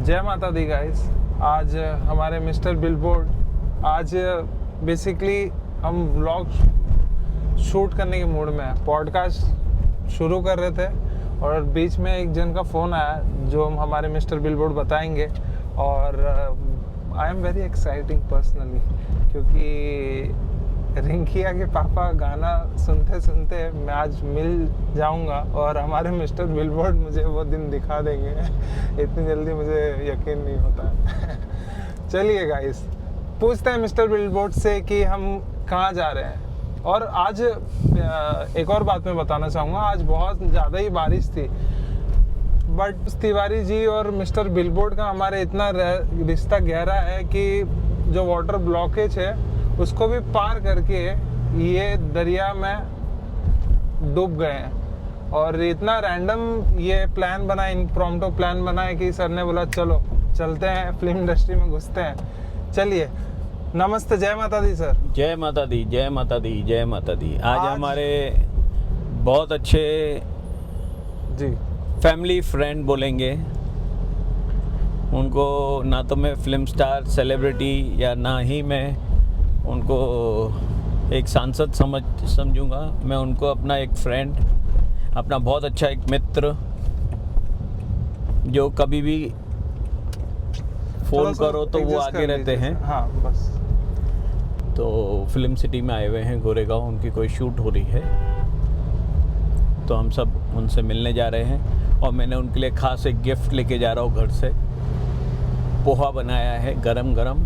जय माता दी गाइस। आज हमारे मिस्टर बिलबोर्ड, आज बेसिकली हम व्लॉग शूट करने के मूड में है। पॉडकास्ट शुरू कर रहे थे और बीच में एक जन का फ़ोन आया जो हम हमारे मिस्टर बिलबोर्ड बताएंगे। और I am very exciting personally, क्योंकि रिंकिया के पापा गाना सुनते सुनते मैं आज मिल जाऊंगा और हमारे मिस्टर बिलबोर्ड मुझे वो दिन दिखा देंगे। इतनी जल्दी मुझे यकीन नहीं होता। चलिए गाइस, पूछते हैं मिस्टर बिलबोर्ड से कि हम कहाँ जा रहे हैं। और आज एक और बात मैं बताना चाहूँगा, आज बहुत ज़्यादा ही बारिश थी, बट तिवारी जी और मिस्टर बिलबोर्ड का हमारे इतना रिश्ता गहरा है कि जो वाटर ब्लॉकेज है उसको भी पार करके ये दरिया में डूब गए हैं। और इतना रैंडम ये प्लान बना, इम्प्रॉम्प्टू प्लान बना है कि सर ने बोला चलो चलते हैं, फिल्म इंडस्ट्री में घुसते हैं। चलिए, नमस्ते, जय माता दी सर। जय माता दी, जय माता दी, जय माता दी। आज हमारे बहुत अच्छे जी फैमिली फ्रेंड बोलेंगे उनको, ना तो मैं फिल्म स्टार सेलिब्रिटी या ना ही मैं उनको एक सांसद समझूंगा। मैं उनको अपना एक फ्रेंड, अपना बहुत अच्छा एक मित्र, जो कभी भी फ़ोन करो तो वो आगे रहते हैं। हाँ बस। तो फिल्म सिटी में आए हुए हैं गोरेगांव, उनकी कोई शूट हो रही है, तो हम सब उनसे मिलने जा रहे हैं। और मैंने उनके लिए खास एक गिफ्ट लेके जा रहा हूँ घर से। पोहा बनाया है गरम गरम,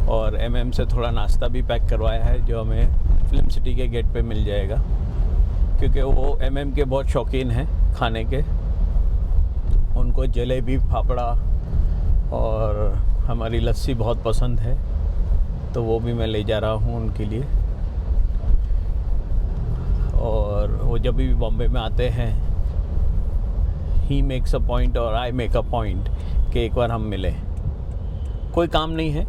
और MM से थोड़ा नाश्ता भी पैक करवाया है जो हमें फिल्म सिटी के गेट पे मिल जाएगा, क्योंकि वो MM के बहुत शौकीन हैं खाने के। उनको जलेबी, फाफड़ा और हमारी लस्सी बहुत पसंद है, तो वो भी मैं ले जा रहा हूँ उनके लिए। और वो जब भी बॉम्बे में आते हैं, ही मेक्स अ पॉइंट और आई मेक अ पॉइंट कि एक बार हम मिलें। कोई काम नहीं है,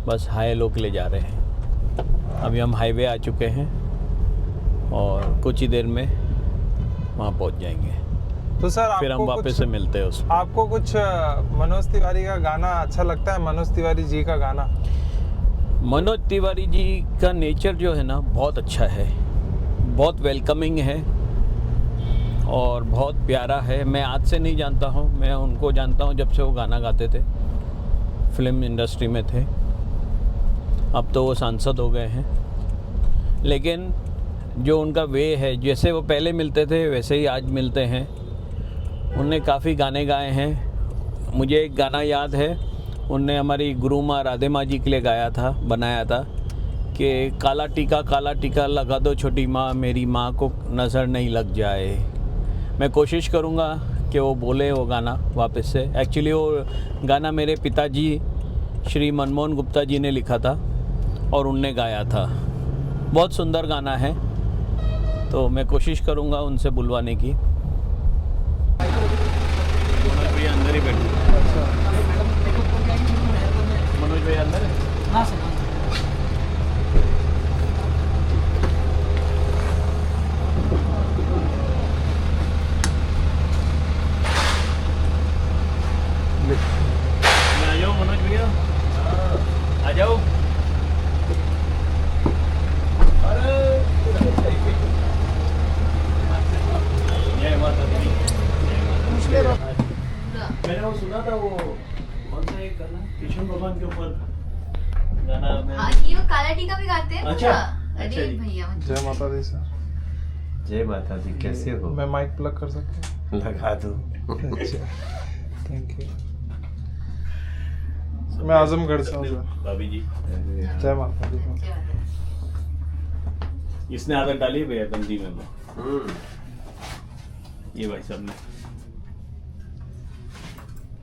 बस हाय हेलो के लिए जा रहे हैं। अभी हम हाईवे आ चुके हैं और कुछ ही देर में वहाँ पहुँच जाएंगे। तो सर फिर हम वापस से मिलते हैं उसमें। आपको कुछ मनोज तिवारी का गाना अच्छा लगता है? मनोज तिवारी जी का गाना, मनोज तिवारी जी का नेचर जो है ना बहुत अच्छा है, बहुत वेलकमिंग है और बहुत प्यारा है। मैं आज से नहीं जानता हूँ, मैं उनको जानता हूँ जब से वो गाना गाते थे, फिल्म इंडस्ट्री में थे। अब तो वो सांसद हो गए हैं, लेकिन जो उनका वे है, जैसे वो पहले मिलते थे वैसे ही आज मिलते हैं। उनने काफ़ी गाने गाए हैं। मुझे एक गाना याद है, उनने हमारी गुरु माँ राधे माँ जी के लिए गाया था, बनाया था कि काला टीका लगा दो छोटी माँ, मेरी माँ को नज़र नहीं लग जाए। मैं कोशिश करूँगा कि वो बोले वो गाना वापस से। एक्चुअली वो गाना मेरे पिताजी श्री मनमोहन गुप्ता जी ने लिखा था और उनने गाया था। बहुत सुंदर गाना है, तो मैं कोशिश करूँगा उनसे बुलवाने की। मनोज भैया अंदर ही बैठे। मनोज भैया अंदर है? हाँ सर। आ जाओ मनोज भैया, आ जाओ। मैंने वो सुना था, वो कौन सा एक गाना कृष्ण भगवान के ऊपर गाना। हाँ, ये वो काला टीका भी गाते हैं। अच्छा, अरे अच्छा जी। भैया, जय माता दी सर। जय माता दी, कैसे हो? मैं माइक प्लग कर सकता हूँ? लगा दो। अच्छा, थैंक यू। मैं आजमगढ़ से हूँ सर। भाभी जी, जय माता दी। इसने आदत डाली भैया गंदी में ये भाई साहब ने।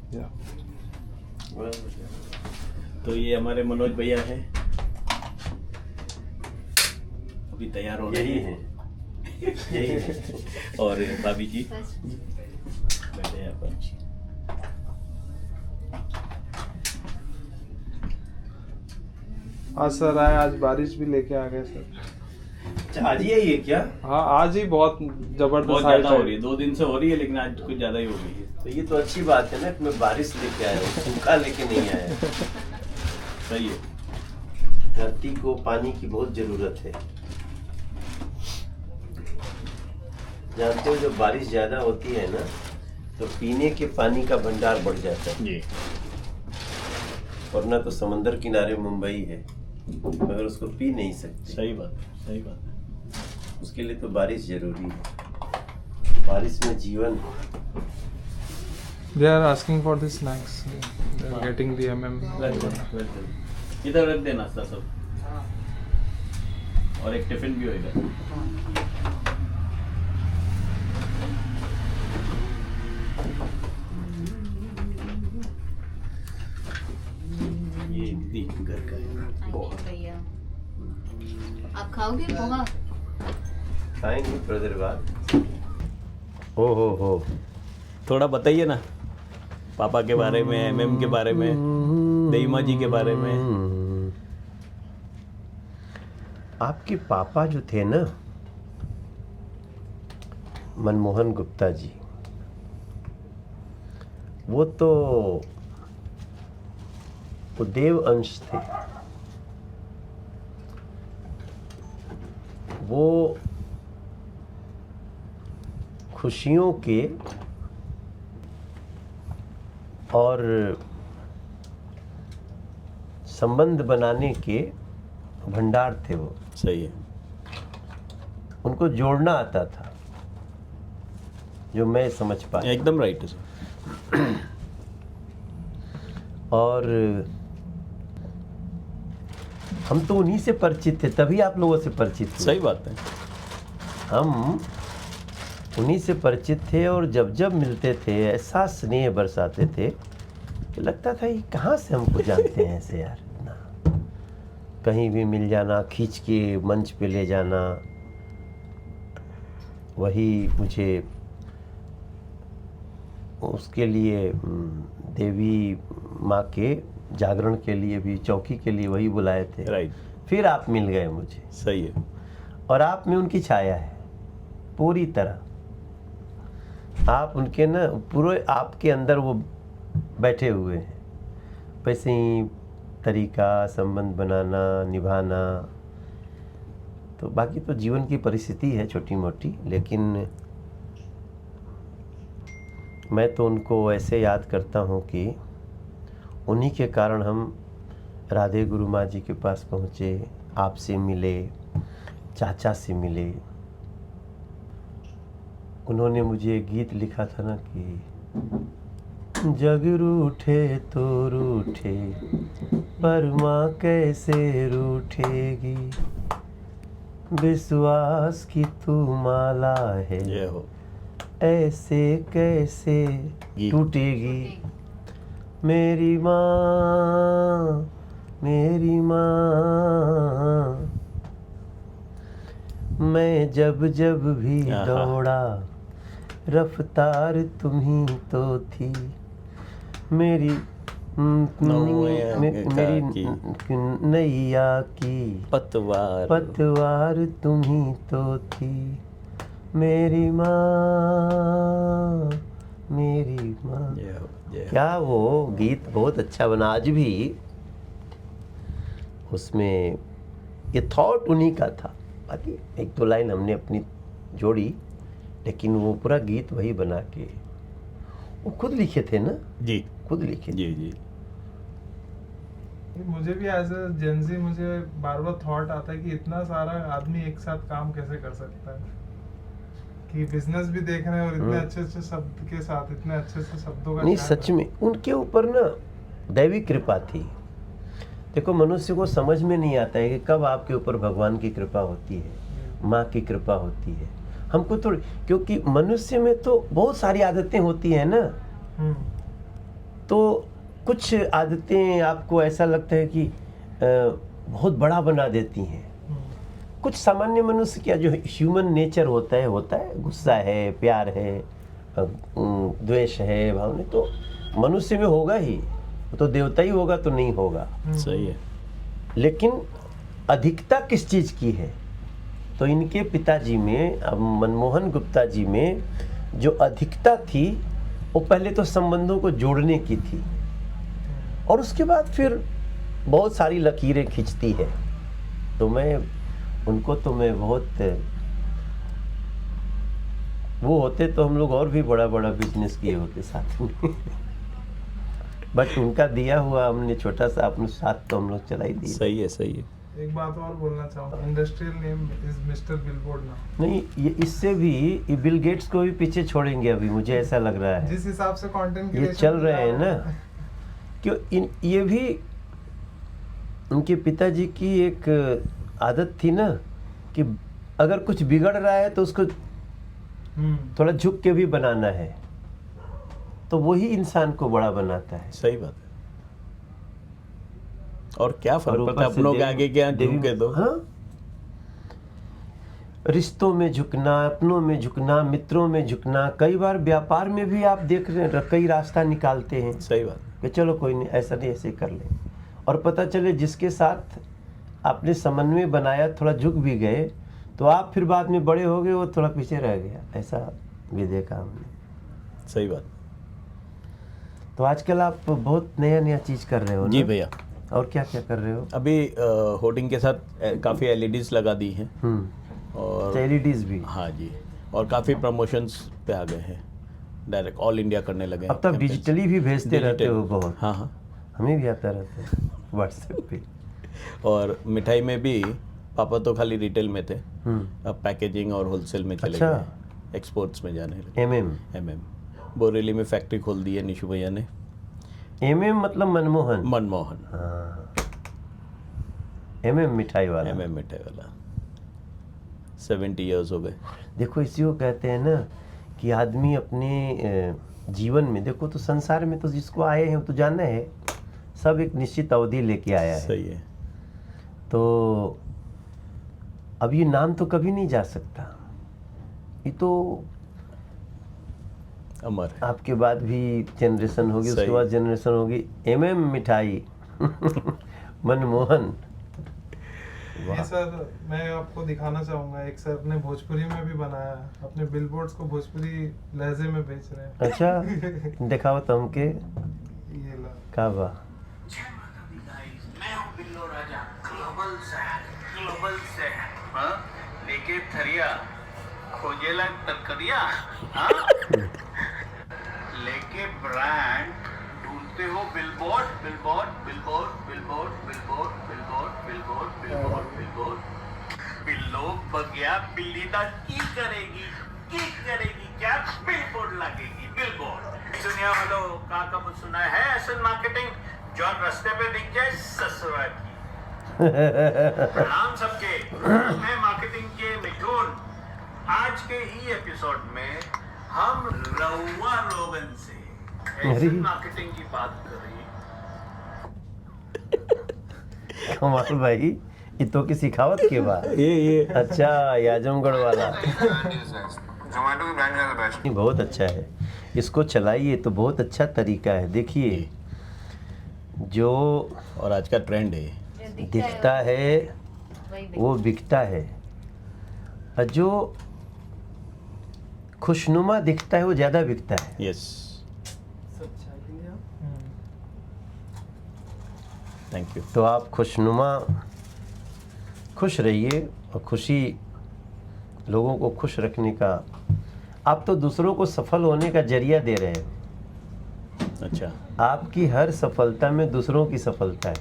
या। तो ये हमारे मनोज भैया हैं, अभी तैयार हो रहे यही हैं। है, यही है। और भाभी जी बैठे हैं पर। आज सर आए, आज बारिश भी लेके आ गए सर। अच्छा, आज ही है क्या? हाँ, आज ही बहुत बहुत जबरदस्त ज्यादा हो रही है, 2 दिन से हो रही है, लेकिन आज कुछ ज्यादा ही हो गई है। तो ये तो अच्छी बात है ना कि मैं बारिश लेके आया हूँ, सूखा लेके नहीं आया। सही है। धरती को पानी की बहुत जरूरत है। जानते हो जब बारिश ज्यादा होती है ना तो पीने के पानी का भंडार बढ़ जाता है। जी। वरना तो समंदर किनारे मुंबई है मगर उसको पी नहीं सकते। सही बात है, सही बात है। उसके लिए तो बारिश जरूरी है। बारिश में जीवन है। They are asking for the snacks. They are getting the इधर रख देना नाश्ता सब, और एक टिफिन भी होगा। ये दीदी घर का है पोहा। भैया आप खाओगे पोहा? खाएंगे थोड़ी देर बाद। हो थोड़ा बताइए ना पापा के बारे में, एमएम के बारे में, दईमा जी के बारे में। आपके पापा जो थे ना मनमोहन गुप्ता जी, वो तो वो देव अंश थे। वो खुशियों के और संबंध बनाने के भंडार थे वो। सही है। उनको जोड़ना आता था, जो मैं समझ पाया। एकदम राइट है सर। और हम तो उन्हीं से परिचित थे, तभी आप लोगों से परिचित थे। सही बात है। हम उन्हीं से परिचित थे और जब जब मिलते थे ऐसा स्नेह बरसाते थे कि लगता था ये कहाँ से हमको जानते हैं ऐसे यार। ना कहीं भी मिल जाना, खींच के मंच पे ले जाना, वही मुझे उसके लिए देवी माँ के जागरण के लिए भी, चौकी के लिए वही बुलाए थे। राइट। फिर आप मिल गए मुझे। सही है। और आप में उनकी छाया है पूरी तरह। आप उनके ना पूरे आपके अंदर वो बैठे हुए हैं। वैसे ही तरीका, संबंध बनाना, निभाना, तो बाकी तो जीवन की परिस्थिति है छोटी मोटी, लेकिन मैं तो उनको ऐसे याद करता हूँ कि उन्हीं के कारण हम राधे गुरु माँ जी के पास पहुँचे, आपसे मिले, चाचा से मिले। उन्होंने मुझे गीत लिखा था ना कि जग रूठे तो रूठे पर माँ कैसे रूठेगी, विश्वास की तू माला है जय हो। ऐसे कैसे टूटेगी। मेरी माँ, मेरी माँ, मैं जब जब भी दौड़ा रफ्तार तुम्ही तो थी। मेरी मेरी नैया की पतवार तुम्ही तो थी। मेरी माँ, मेरी माँ। क्या वो गीत बहुत अच्छा बना। आज भी उसमें ये थॉट उन्हीं का था। बाकी एक दो लाइन हमने अपनी जोड़ी, लेकिन वो पूरा गीत वही बना के वो खुद लिखे थे ना जी। खुद लिखे। जी जी। मुझे भी एज ए जेंजी मुझे बार बार थॉट आता है कि इतना सारा आदमी एक साथ काम कैसे कर सकता है, कि बिजनेस भी देख रहे हैं और इतने अच्छे अच्छे शब्द के साथ इतने अच्छे से शब्दों का नहीं, क्या सच में उनके ऊपर ना दैवी कृपा थी। देखो मनुष्य को समझ में नहीं आता है कि कब आपके ऊपर भगवान की कृपा होती है, माँ की कृपा होती है। हमको थोड़ी, क्योंकि मनुष्य में तो बहुत सारी आदतें होती हैं ना, तो कुछ आदतें आपको ऐसा लगता है कि बहुत बड़ा बना देती हैं। कुछ सामान्य मनुष्य क्या जो ह्यूमन नेचर होता है गुस्सा है, प्यार है, द्वेष है, भावना तो मनुष्य में होगा ही। तो देवता ही होगा तो नहीं होगा। सही है। लेकिन अधिकता किस चीज़ की है? तो इनके पिताजी में, अब मनमोहन गुप्ता जी में जो अधिकता थी वो पहले तो संबंधों को जोड़ने की थी और उसके बाद फिर बहुत सारी लकीरें खींचती है। तो मैं उनको तो मैं बहुत, वो होते तो हम लोग और भी बड़ा बड़ा बिजनेस किए होते साथ में बट उनका दिया हुआ हमने छोटा सा अपने साथ तो हम लोग चला ही दिए। सही है, सही है। एक बात और बोलना चाहूँगा, industrial name is mister billboard now. नहीं, ये इससे भी ये बिल गेट्स को भी पीछे छोड़ेंगे अभी, मुझे ऐसा लग रहा है। जिस हिसाब से कंटेंट ये चल रहे हैं ना, क्यों ये भी उनके पिताजी की एक आदत थी ना कि अगर कुछ बिगड़ रहा है तो उसको थोड़ा झुक के भी बनाना है, तो वही इंसान को बड़ा बनाता है। सही बात है। और क्या और फर्क ऊपर पड़ता है से अपनों के देवी- आगे क्या देवी- झुके तो। हाँ, रिश्तों में झुकना, अपनों में झुकना, मित्रों में झुकना, कई बार व्यापार में भी आप देख रहे हैं कई रास्ता निकालते हैं सही बात। कि चलो कोई नहीं, ऐसा नहीं, ऐसे कर ले, और पता चले जिसके साथ आपने समन्वय बनाया थोड़ा झुक भी गए तो आप फिर बाद में बड़े हो गए, वो थोड़ा पीछे रह गया, ऐसा भी देखा हमने। सही बात। तो आजकल आप बहुत नया नया चीज कर रहे हो ना? जी भैया। और क्या क्या कर रहे हो? अभी होर्डिंग के साथ काफ़ी एलईडीज लगा दी हैं और एलईडीज भी? हाँ जी, और काफ़ी प्रमोशंस पे आ गए हैं, डायरेक्ट ऑल इंडिया करने लगे हैं अब तक campaigns। डिजिटली भी भेजते रहते हो बहुत? हाँ हाँ। हमें भी आता रहता है व्हाट्सएप पे। और मिठाई में भी पापा तो खाली रिटेल में थे, हम्म। अब पैकेजिंग और होलसेल में चले अच्छा। गए, एक्सपोर्ट्स में जाने लगे। एमएम बोरेली में फैक्ट्री खोल दी है निशु भैया ने। एमएम मतलब मनमोहन? मनमोहन। हाँ, एमएम मिठाई वाला। एमएम मिठाई वाला 70 इयर्स हो गए। देखो इसी को कहते हैं ना कि आदमी अपने जीवन में, देखो तो संसार में तो जिसको आए हैं वो तो जाना है, सब एक निश्चित अवधि लेके आया है। सही है। तो अब ये नाम तो कभी नहीं जा सकता, ये तो अमर है। आपके बाद भी जनरेशन होगी, उसके सही। बाद जनरेशन होगी। एमएम मिठाई मनमोहन। ये सर मैं आपको दिखाना चाहूंगा, एक सर ने भोजपुरी में भी बनाया है, अपने बिलबोर्ड्स को भोजपुरी लहजे में बेच रहे हैं। अच्छा, दिखाओ तो हमके। ये ला। का बा? मैं हूँ बिल्लो राजा, ग्लोबल से हाँ? लेके थरिया खोजेला तरकरिया हाँ? लेके ब्रांड ढूंढते हो billboard billboard billboard billboard billboard billboard billboard billboard billboard बिल्लो बगया बिल्ली दा की करेगी क्या बिलबोर्ड लगेगी बिलबोर्ड। दुनिया वालों का कब सुना है ऐसा मार्केटिंग जो रास्ते पे दिख जाए ससुरा की। प्रणाम सबके, मैं मार्केटिंग के मिथुन। आज के ही एपिसोड में हम रउआ लोगन से ऐसे मार्केटिंग की बात करें। कमाल भाई, ये तो की सिखावत के बाद। ये अच्छा, ये आजमगढ़ वाला जोमेटो की ब्रांड ज़्यादा बेस्ट। ये बहुत अच्छा है, इसको चलाइए तो बहुत अच्छा तरीका है। देखिए जो और आज का ट्रेंड है। जो दिखता है वही वो बिकता है, और जो खुशनुमा दिखता है वो ज्यादा बिकता है। Yes, thank you. तो आप खुशनुमा, खुश रहिए, और खुशी लोगों को खुश रखने का, आप तो दूसरों को सफल होने का जरिया दे रहे हैं। अच्छा, आपकी हर सफलता में दूसरों की सफलता है।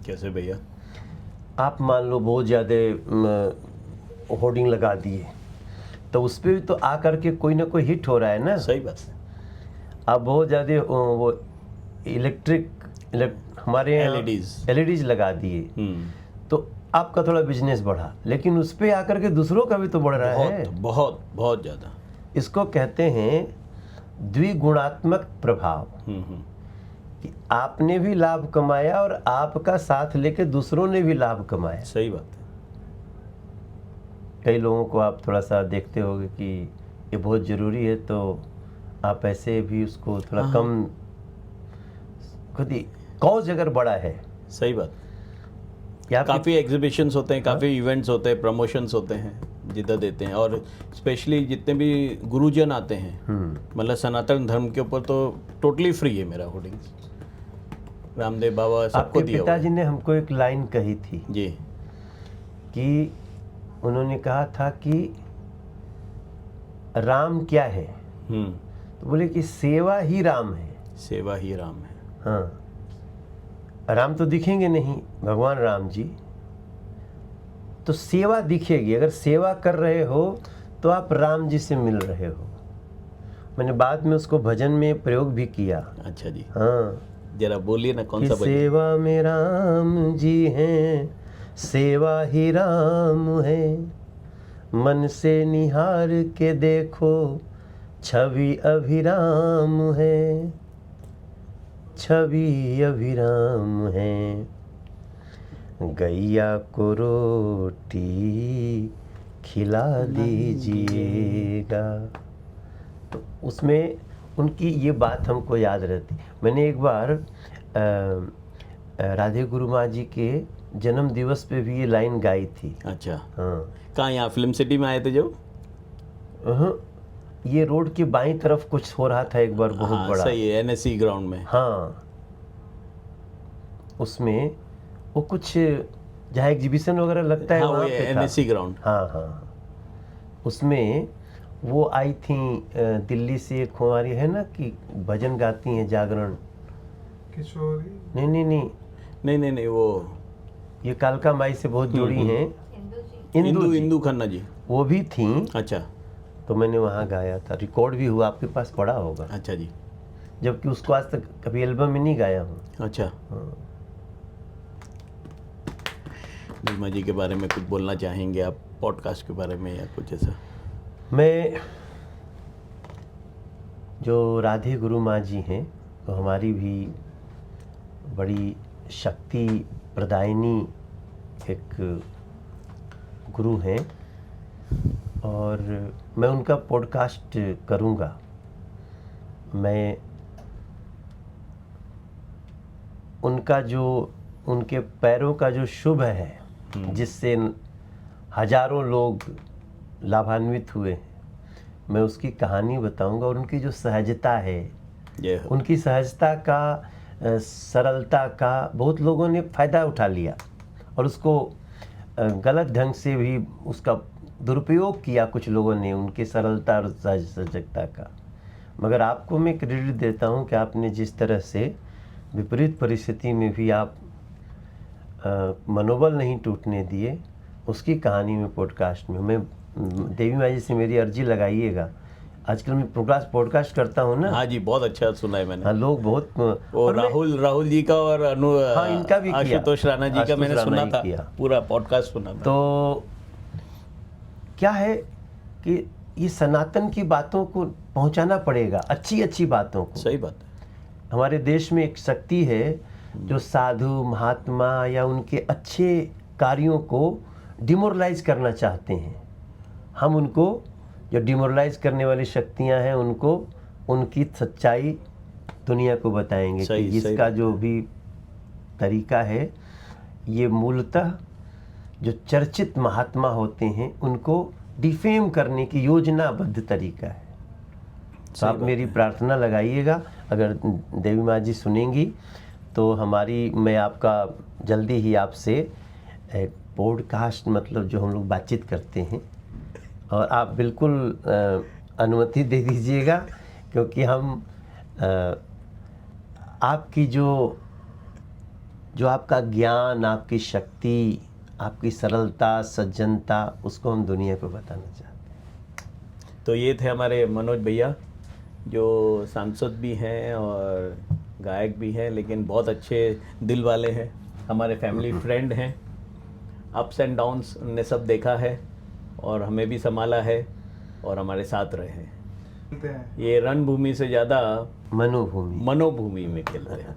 कैसे भैया? आप मान लो बहुत ज़्यादा होर्डिंग लगा दिए, तो उस पर भी तो आ करके कोई ना कोई हिट हो रहा है ना। सही बात है। आप बहुत ज़्यादा वो हमारे यहाँ LEDs लगा दिए, तो आपका थोड़ा बिजनेस बढ़ा, लेकिन उस पर आकर के दूसरों का भी तो बढ़ रहा है। बहुत बहुत बहुत ज़्यादा। इसको कहते हैं द्विगुणात्मक प्रभाव, कि आपने भी लाभ कमाया और आपका साथ लेके दूसरों ने भी लाभ कमाया। सही बात है। कई लोगों को आप थोड़ा सा देखते होंगे कि ये बहुत ज़रूरी है, तो आप ऐसे भी उसको थोड़ा कम, खुद ही कॉज अगर बड़ा है। सही बात। या काफ़ी एग्जीबिशंस होते हैं, काफ़ी इवेंट्स होते हैं, प्रमोशंस होते हैं, जिद्दत देते हैं, और स्पेशली जितने भी गुरुजन आते हैं, मतलब सनातन धर्म के ऊपर तो टोटली फ्री है मेरा होर्डिंग्स। रामदेव बाबा सबको आपके दिया हुआ पिताजी ने हमको एक लाइन कही थी जी। कि उन्होंने कहा था कि राम क्या है, तो बोले कि सेवा ही राम है। सेवा ही राम है। हाँ, राम तो दिखेंगे नहीं, भगवान राम जी, तो सेवा दिखेगी। अगर सेवा कर रहे हो तो आप राम जी से मिल रहे हो। मैंने बाद में उसको भजन में प्रयोग भी किया। अच्छा जी, हाँ, जरा बोलिए ना कौन कि सा भजन। सेवा में राम जी हैं, सेवा ही राम है, मन से निहार के देखो छवि अभिराम है, छवि अभिराम है, गैया को रोटी खिला दीजिएगा। तो उसमें उनकी ये बात हमको याद रहती। मैंने एक बार राधे गुरु माँ जी के जन्म दिवस पे भी ये लाइन गाई थी। अच्छा, हाँ, कहाँ, यहाँ फिल्म सिटी में आए थे जब? ये रोड के बाईं तरफ कुछ हो रहा था एक बार, बहुत हाँ, बड़ा। सही है, NSC ग्राउंड में। हाँ, उसमें वो कुछ जहाँ एग्जीबिशन वगैरह लगता है, हाँ, वहाँ वो पे था। NSC ground. हाँ हाँ, उसमें वो आई थी दिल्ली से, एक हमारी है ना कि भजन गाती हैं, जागरण। किशोरी नहीं नहीं नहीं, नहीं, वो ये कालका माई से बहुत जुड़ी हैं, इंदू जी, इंदू खन्ना जी। वो भी थी। अच्छा तो मैंने वहाँ गाया था, रिकॉर्ड भी हुआ, आपके पास पड़ा होगा, अच्छा जी। जबकि उसको आज तक कभी एल्बम में नहीं गाया हूँ। अच्छा, नीलमा जी के बारे में कुछ बोलना चाहेंगे आप, पॉडकास्ट के बारे में या कुछ ऐसा? मैं, जो राधे गुरु माँ जी हैं, तो हमारी भी बड़ी शक्ति प्रदायिनी एक गुरु हैं, और मैं उनका पॉडकास्ट करूँगा। मैं उनका जो, उनके पैरों का जो शुभ है, जिससे हजारों लोग लाभान्वित हुए, मैं उसकी कहानी बताऊंगा। और उनकी जो सहजता है, उनकी सहजता का, सरलता का बहुत लोगों ने फ़ायदा उठा लिया और उसको गलत ढंग से भी उसका दुरुपयोग किया कुछ लोगों ने, उनकी सरलता और सहजता का। मगर आपको मैं क्रेडिट देता हूं कि आपने जिस तरह से विपरीत परिस्थिति में भी आप मनोबल नहीं टूटने दिए, उसकी कहानी में पॉडकास्ट में मैं, देवी माँ जी से मेरी अर्जी लगाइएगा। आजकल मैं पॉडकास्ट करता हूँ ना। हाँ जी, बहुत अच्छा सुना है मैंने। हाँ, लोग बहुत, और राहुल जी का और हाँ, इनका भी किया, आशुतोष राणा जी का मैंने सुना था, किया। पूरा पॉडकास्ट सुना था। तो क्या है कि ये सनातन की बातों को पहुंचाना पड़ेगा, अच्छी अच्छी बातों को। सही बात है। हमारे देश में एक शक्ति है जो साधु महात्मा या उनके अच्छे कार्यों को डिमोरलाइज करना चाहते हैं। हम उनको, जो डिमोरलाइज करने वाली शक्तियां हैं, उनको उनकी सच्चाई दुनिया को बताएंगे कि इसका जो भी तरीका है, ये मूलतः जो चर्चित महात्मा होते हैं उनको डिफेम करने की योजनाबद्ध तरीका है। तो आप मेरी प्रार्थना लगाइएगा, अगर देवी माँ जी सुनेंगी तो हमारी, मैं आपका जल्दी ही आपसे पॉडकास्ट, मतलब जो हम लोग बातचीत करते हैं, और आप बिल्कुल अनुमति दे दीजिएगा, क्योंकि हम आपकी जो आपका ज्ञान, आपकी शक्ति, आपकी सरलता, सज्जनता, उसको हम दुनिया को बताना चाहते हैं। तो ये थे हमारे मनोज भैया, जो सांसद भी हैं और गायक भी हैं, लेकिन बहुत अच्छे दिल वाले हैं, हमारे फैमिली फ्रेंड हैं। अप्स एंड डाउन्स ने सब देखा है और हमें भी संभाला है और हमारे साथ रहे हैं। ये रणभूमि से ज़्यादा मनोभूमि मनोभूमि में खेलते हैं।